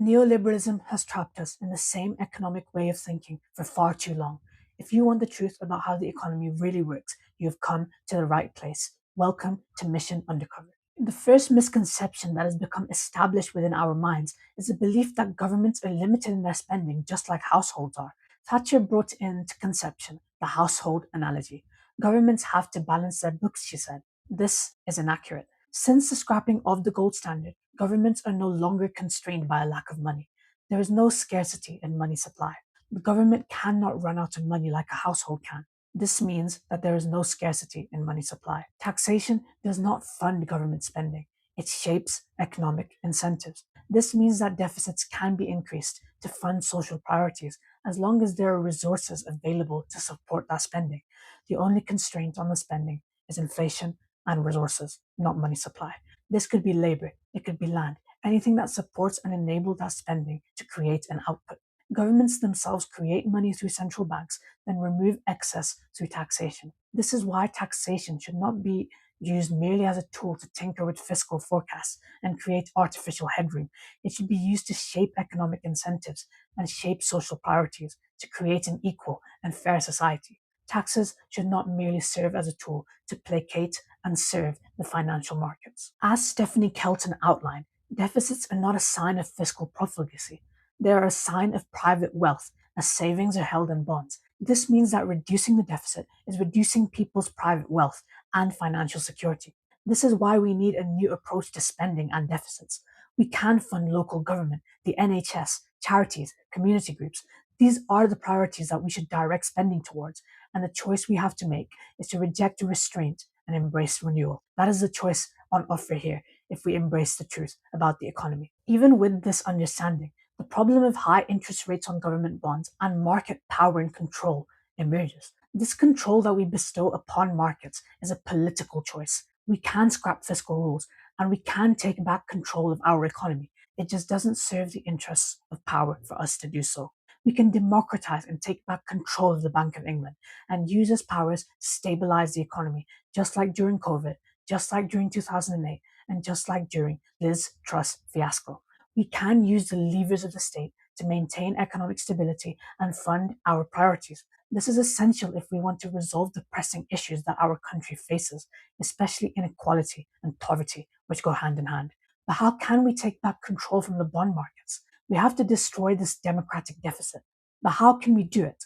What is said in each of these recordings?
Neoliberalism has trapped us in the same economic way of thinking for far too long. If you want the truth about how the economy really works, you have come to the right place. Welcome to Mission Undercover. The first misconception that has become established within our minds is the belief that governments are limited in their spending just like households are. Thatcher brought into conception the household analogy. Governments have to balance their books, she said. This is inaccurate. Since the scrapping of the gold standard, governments are no longer constrained by a lack of money. There is no scarcity in money supply. The government cannot run out of money like a household can. This means that there is no scarcity in money supply. Taxation does not fund government spending. It shapes economic incentives. This means that deficits can be increased to fund social priorities as long as there are resources available to support that spending. The only constraint on the spending is inflation and resources, not money supply. This could be labor, it could be land, anything that supports and enables that spending to create an output. Governments themselves create money through central banks, then remove excess through taxation. This is why taxation should not be used merely as a tool to tinker with fiscal forecasts and create artificial headroom. It should be used to shape economic incentives and shape social priorities to create an equal and fair society. Taxes should not merely serve as a tool to placate and serve the financial markets. As Stephanie Kelton outlined, deficits are not a sign of fiscal profligacy. They are a sign of private wealth, as savings are held in bonds. This means that reducing the deficit is reducing people's private wealth and financial security. This is why we need a new approach to spending and deficits. We can fund local government, the NHS, charities, community groups. These are the priorities that we should direct spending towards, and the choice we have to make is to reject restraint and embrace renewal. That is the choice on offer here if we embrace the truth about the economy. Even with this understanding, the problem of high interest rates on government bonds and market power and control emerges. This control that we bestow upon markets is a political choice. We can scrap fiscal rules and we can take back control of our economy. It just doesn't serve the interests of power for us to do so. We can democratize and take back control of the Bank of England and use its powers to stabilize the economy, just like during COVID, just like during 2008, and just like during Liz Truss fiasco. We can use the levers of the state to maintain economic stability and fund our priorities. This is essential if we want to resolve the pressing issues that our country faces, especially inequality and poverty, which go hand in hand. But how can we take back control from the bond markets? We have to destroy this democratic deficit. But how can we do it?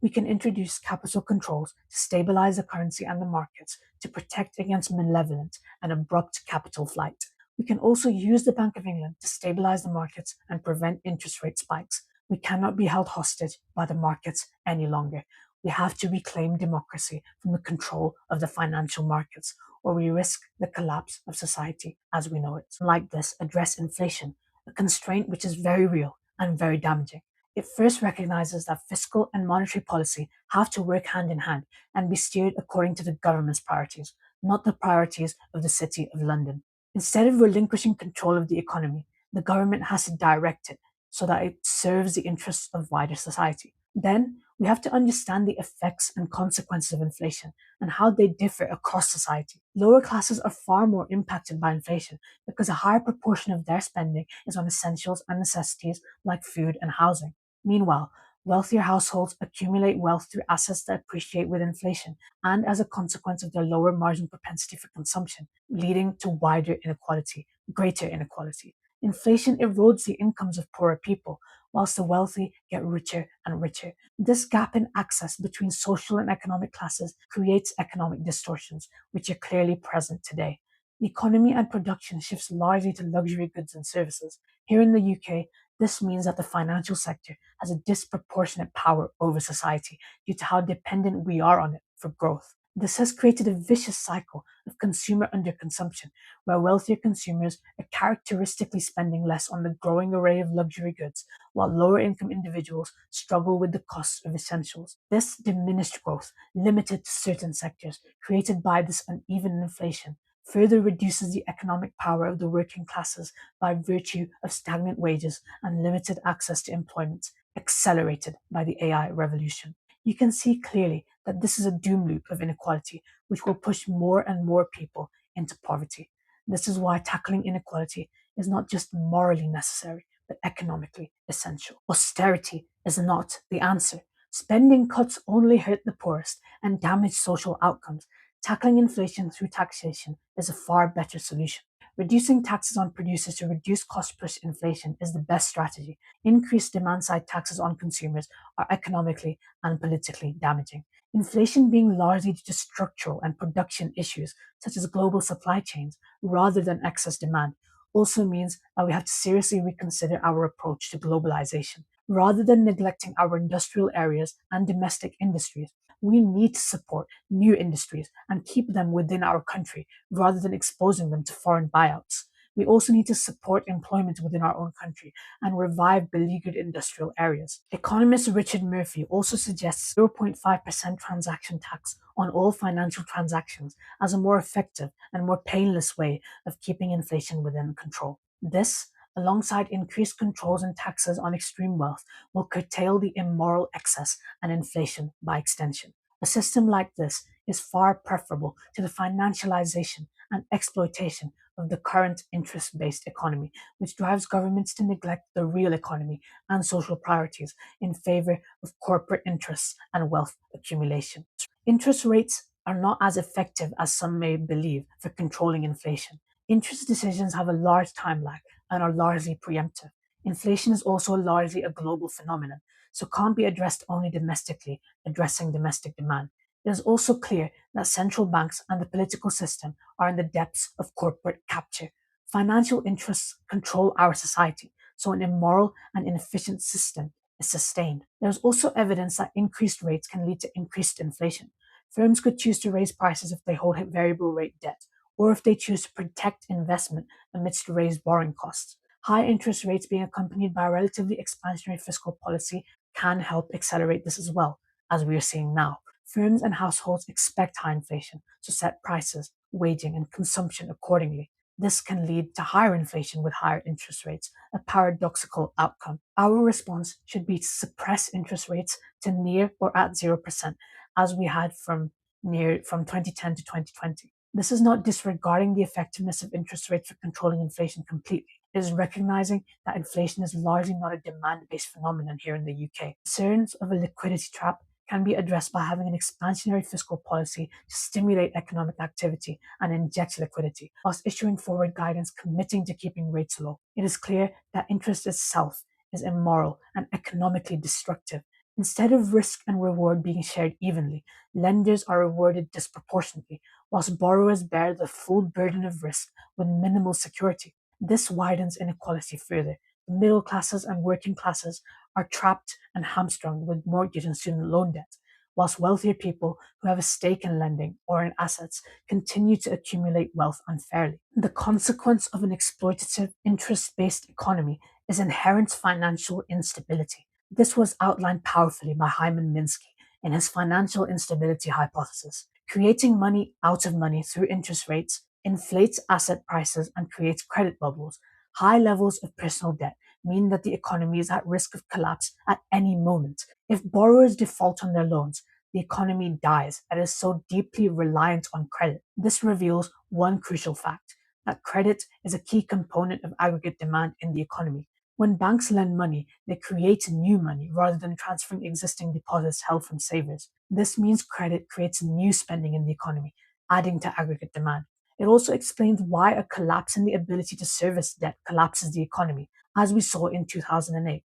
We can introduce capital controls to stabilize the currency and the markets to protect against malevolent and abrupt capital flight. We can also use the Bank of England to stabilize the markets and prevent interest rate spikes. We cannot be held hostage by the markets any longer. We have to reclaim democracy from the control of the financial markets, or we risk the collapse of society as we know it. Like this, address inflation, a constraint which is very real and very damaging. It first recognizes that fiscal and monetary policy have to work hand in hand and be steered according to the government's priorities, not the priorities of the City of London. Instead of relinquishing control of the economy, the government has to direct it so that it serves the interests of wider society. Then, we have to understand the effects and consequences of inflation and how they differ across society. Lower classes are far more impacted by inflation because a higher proportion of their spending is on essentials and necessities like food and housing. Meanwhile, wealthier households accumulate wealth through assets that appreciate with inflation and as a consequence of their lower margin propensity for consumption, leading to wider inequality, greater inequality. Inflation erodes the incomes of poorer people, whilst the wealthy get richer and richer. This gap in access between social and economic classes creates economic distortions, which are clearly present today. The economy and production shifts largely to luxury goods and services. Here in the UK, this means that the financial sector has a disproportionate power over society due to how dependent we are on it for growth. This has created a vicious cycle of consumer underconsumption, where wealthier consumers are characteristically spending less on the growing array of luxury goods, while lower income individuals struggle with the costs of essentials. This diminished growth, limited to certain sectors, created by this uneven inflation, further reduces the economic power of the working classes by virtue of stagnant wages and limited access to employment, accelerated by the AI revolution. You can see clearly that this is a doom loop of inequality, which will push more and more people into poverty. This is why tackling inequality is not just morally necessary, but economically essential. Austerity is not the answer. Spending cuts only hurt the poorest and damage social outcomes. Tackling inflation through taxation is a far better solution. Reducing taxes on producers to reduce cost push inflation is the best strategy. Increased demand side taxes on consumers are economically and politically damaging. Inflation being largely due to structural and production issues, such as global supply chains, rather than excess demand, also means that we have to seriously reconsider our approach to globalization. Rather than neglecting our industrial areas and domestic industries, we need to support new industries and keep them within our country rather than exposing them to foreign buyouts. We also need to support employment within our own country and revive beleaguered industrial areas. Economist Richard Murphy also suggests 0.5% transaction tax on all financial transactions as a more effective and more painless way of keeping inflation within control. This, alongside increased controls and taxes on extreme wealth, will curtail the immoral excess and inflation by extension. A system like this is far preferable to the financialization and exploitation of the current interest based economy, which drives governments to neglect the real economy and social priorities in favor of corporate interests and wealth accumulation. Interest rates are not as effective as some may believe for controlling inflation. Interest decisions have a large time lag and are largely preemptive. Inflation is also largely a global phenomenon, so can't be addressed only domestically, addressing domestic demand. It is also clear that central banks and the political system are in the depths of corporate capture. Financial interests control our society, so an immoral and inefficient system is sustained. There is also evidence that increased rates can lead to increased inflation. Firms could choose to raise prices if they hold variable rate debt, or if they choose to protect investment amidst raised borrowing costs. High interest rates being accompanied by a relatively expansionary fiscal policy can help accelerate this as well, as we are seeing now. Firms and households expect high inflation, so set prices, waging, and consumption accordingly. This can lead to higher inflation with higher interest rates, a paradoxical outcome. Our response should be to suppress interest rates to near or at 0%, as we had from 2010 to 2020. This is not disregarding the effectiveness of interest rates for controlling inflation completely. It is recognizing that inflation is largely not a demand-based phenomenon here in the UK. Concerns of a liquidity trap can be addressed by having an expansionary fiscal policy to stimulate economic activity and inject liquidity, whilst issuing forward guidance committing to keeping rates low. It is clear that interest itself is immoral and economically destructive. Instead of risk and reward being shared evenly, lenders are rewarded disproportionately, whilst borrowers bear the full burden of risk with minimal security. This widens inequality further. The middle classes and working classes are trapped and hamstrung with mortgage and student loan debt, whilst wealthier people who have a stake in lending or in assets continue to accumulate wealth unfairly. The consequence of an exploitative, interest based economy is inherent financial instability. This was outlined powerfully by Hyman Minsky in his financial instability hypothesis. Creating money out of money through interest rates inflates asset prices and creates credit bubbles. High levels of personal debt mean that the economy is at risk of collapse at any moment. If borrowers default on their loans, the economy dies and is so deeply reliant on credit. This reveals one crucial fact, that credit is a key component of aggregate demand in the economy. When banks lend money, they create new money rather than transferring existing deposits held from savers. This means credit creates new spending in the economy, adding to aggregate demand. It also explains why a collapse in the ability to service debt collapses the economy, as we saw in 2008.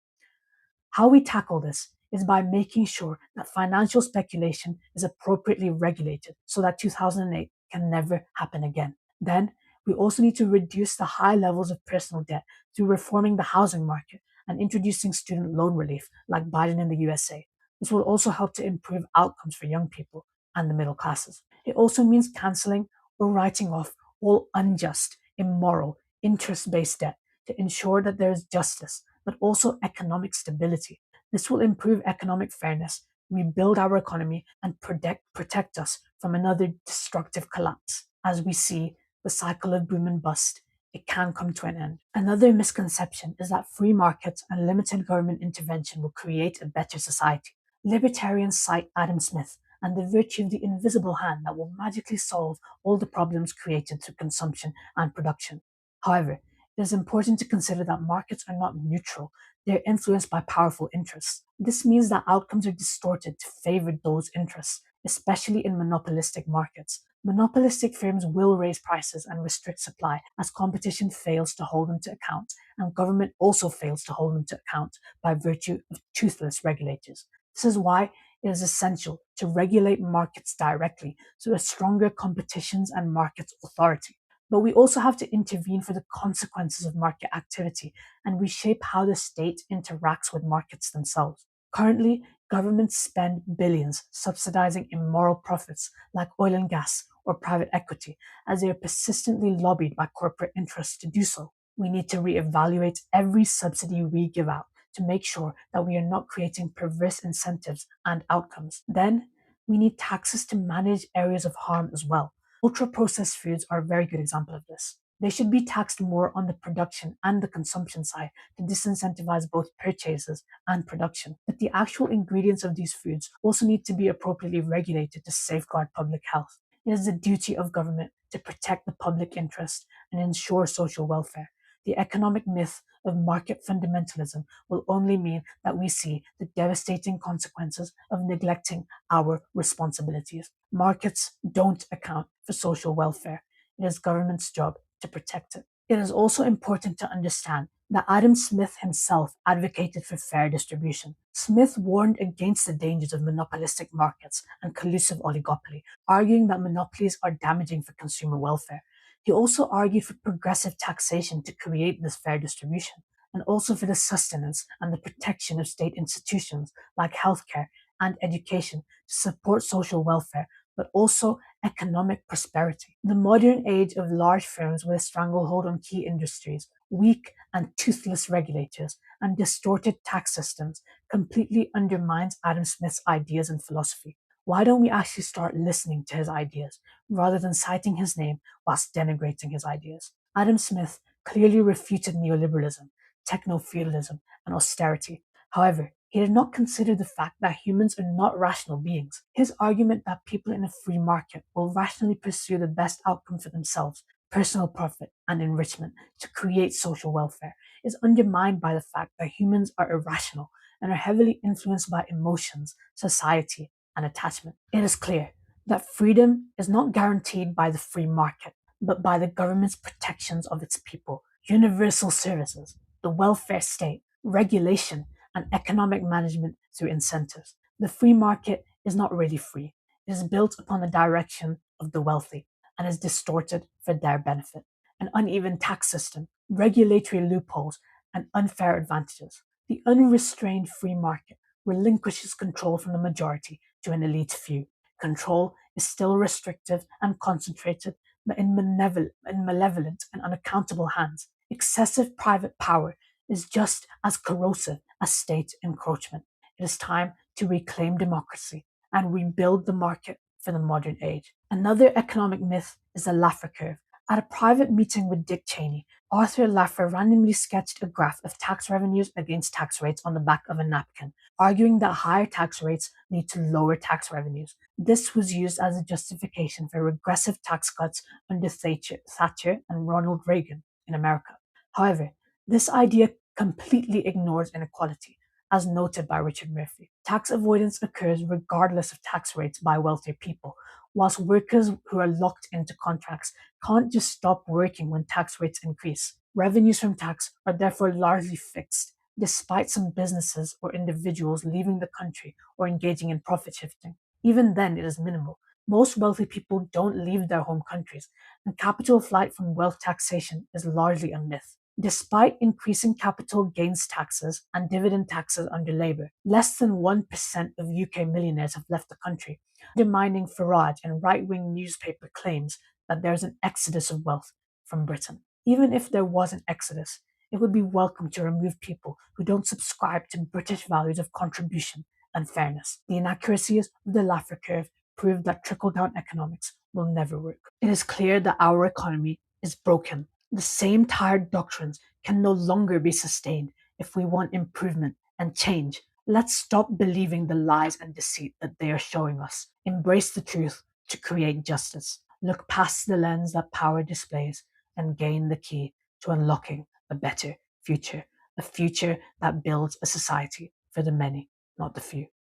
How we tackle this is by making sure that financial speculation is appropriately regulated so that 2008 can never happen again. Then, we also need to reduce the high levels of personal debt through reforming the housing market and introducing student loan relief like Biden in the USA. This will also help to improve outcomes for young people and the middle classes. It also means cancelling or writing off all unjust, immoral, interest based debt to ensure that there is justice, but also economic stability. This will improve economic fairness, rebuild our economy, and protect us from another destructive collapse. As we see the cycle of boom and bust, it can come to an end. Another misconception is that free markets and limited government intervention will create a better society. Libertarians cite Adam Smith and the virtue of the invisible hand that will magically solve all the problems created through consumption and production. However, it is important to consider that markets are not neutral. They're influenced by powerful interests. This means that outcomes are distorted to favor those interests, especially in monopolistic markets. Monopolistic firms will raise prices and restrict supply as competition fails to hold them to account, and government also fails to hold them to account by virtue of toothless regulators. This is why it is essential to regulate markets directly so there's stronger competitions and markets authority. But we also have to intervene for the consequences of market activity and reshape how the state interacts with markets themselves. Currently, governments spend billions subsidizing immoral profits like oil and gas or private equity as they are persistently lobbied by corporate interests to do so. We need to reevaluate every subsidy we give out to make sure that we are not creating perverse incentives and outcomes. Then, we need taxes to manage areas of harm as well. Ultra processed foods are a very good example of this. They should be taxed more on the production and the consumption side to disincentivize both purchases and production. But the actual ingredients of these foods also need to be appropriately regulated to safeguard public health. It is the duty of government to protect the public interest and ensure social welfare. The economic myth of market fundamentalism will only mean that we see the devastating consequences of neglecting our responsibilities. Markets don't account for social welfare. It is government's job to protect it. It is also important to understand that Adam Smith himself advocated for fair distribution. Smith warned against the dangers of monopolistic markets and collusive oligopoly, arguing that monopolies are damaging for consumer welfare. He also argued for progressive taxation to create this fair distribution, and also for the sustenance and the protection of state institutions like healthcare and education to support social welfare, but also economic prosperity. The modern age of large firms with a stranglehold on key industries, weak and toothless regulators, and distorted tax systems completely undermines Adam Smith's ideas and philosophy. Why don't we actually start listening to his ideas rather than citing his name whilst denigrating his ideas? Adam Smith clearly refuted neoliberalism, techno feudalism, and austerity. However, he did not consider the fact that humans are not rational beings. His argument that people in a free market will rationally pursue the best outcome for themselves, personal profit, and enrichment to create social welfare is undermined by the fact that humans are irrational and are heavily influenced by emotions, society, and attachment. It is clear that freedom is not guaranteed by the free market, but by the government's protections of its people, universal services, the welfare state, regulation, and economic management through incentives. The free market is not really free. It is built upon the direction of the wealthy and is distorted for their benefit. An uneven tax system, regulatory loopholes, and unfair advantages. The unrestrained free market relinquishes control from the majority to an elite few. Control is still restrictive and concentrated, but in malevolent and unaccountable hands. Excessive private power is just as corrosive as state encroachment. It is time to reclaim democracy and rebuild the market for the modern age. Another economic myth is the Laffer curve. At a private meeting with Dick Cheney, Arthur Laffer randomly sketched a graph of tax revenues against tax rates on the back of a napkin, arguing that higher tax rates lead to lower tax revenues. This was used as a justification for regressive tax cuts under Thatcher and Ronald Reagan in America. However, this idea completely ignores inequality, as noted by Richard Murphy. Tax avoidance occurs regardless of tax rates by wealthier people, whilst workers who are locked into contracts can't just stop working when tax rates increase. Revenues from tax are therefore largely fixed, despite some businesses or individuals leaving the country or engaging in profit shifting. Even then, it is minimal. Most wealthy people don't leave their home countries, and capital flight from wealth taxation is largely a myth. Despite increasing capital gains taxes and dividend taxes under Labour, less than 1% of UK millionaires have left the country, undermining Farage and right wing newspaper claims that there's an exodus of wealth from Britain. Even if there was an exodus, it would be welcome to remove people who don't subscribe to British values of contribution and fairness. The inaccuracies of the Laffer curve prove that trickle down economics will never work. It is clear that our economy is broken. The same tired doctrines can no longer be sustained if we want improvement and change. Let's stop believing the lies and deceit that they are showing us. Embrace the truth to create justice. Look past the lens that power displays and gain the key to unlocking a better future, a future that builds a society for the many, not the few.